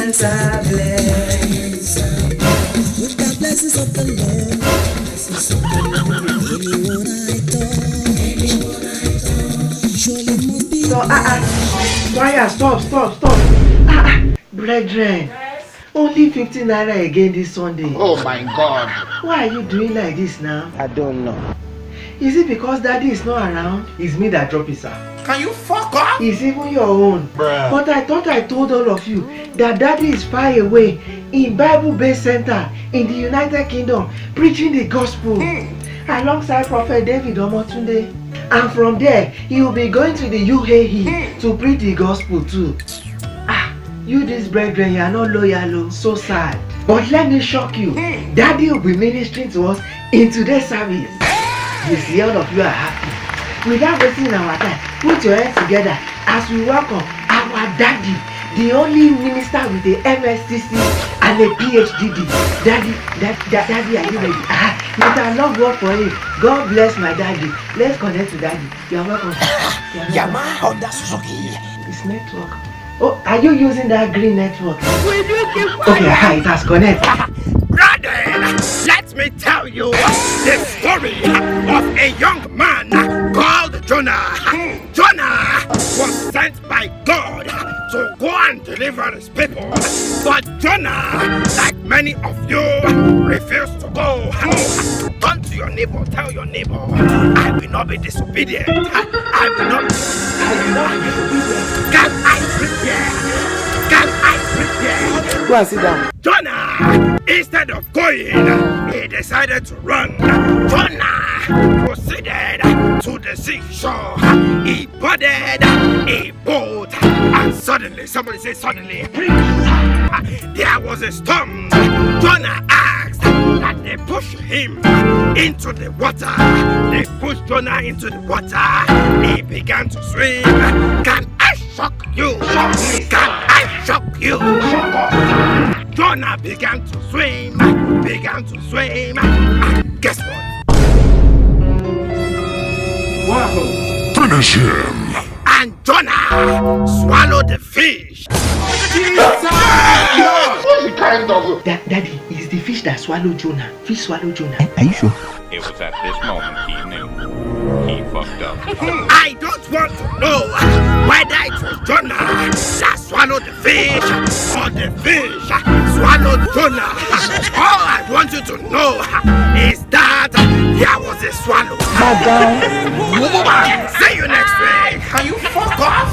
hands are blessed with the blessings of the Lord. Anyone I thought surely must be. So, Wire, stop. Brethren, only 50 naira again this Sunday. Oh my God. Why are you doing like this now? I don't know. Is it because daddy is not around? It's me that drop it, sir. Can you fuck off? It's even your own. Bruh. But I thought I told all of you that daddy is far away in Bible-based center in the United Kingdom preaching the gospel alongside Prophet David Omotunde. And from there, he will be going to the UAE to preach the gospel too. You this brethren, you are not loyal, so sad. But let me shock you. Daddy will be ministering to us in today's service. You see, all of you are happy. Without wasting our time, put your hands together as we welcome our daddy, the only minister with a MSCC and a PhD. Daddy, are you ready? You can love God for him. God bless my daddy. Let's connect to daddy. You are welcome. Yama Honda Suzuki. It's network. Oh, are you using that green network? Okay, it has connected. Brother, let me tell you the story of a young man called Jonah. Jonah was sent by God to go and deliver his people. But Jonah, like many of you, refused to go. Turn to your neighbor, tell your neighbor, I will not be disobedient. I will not be disobedient. Can I prepare? Go and sit down. Jonah, instead of going, he decided to run. Jonah proceeded to the seashore. He boarded a boat, and suddenly, somebody say suddenly, there was a storm. Jonah asked that they push him into the water. They pushed Jonah into the water. He began to swim. Can I shock you? Can I shock you? Jonah began to swim, and guess what? What happened? Finish him! And Jonah swallowed the fish. Daddy, it's the fish that swallowed Jonah. Fish swallowed Jonah. Are you sure? It was at this moment he knew. He fucked up. I don't want to know whether it was Jonah that swallowed the fish or the fish swallowed Jonah. All I want you to know is that there was a swallow. Madam. See you next week. Can you fuck off?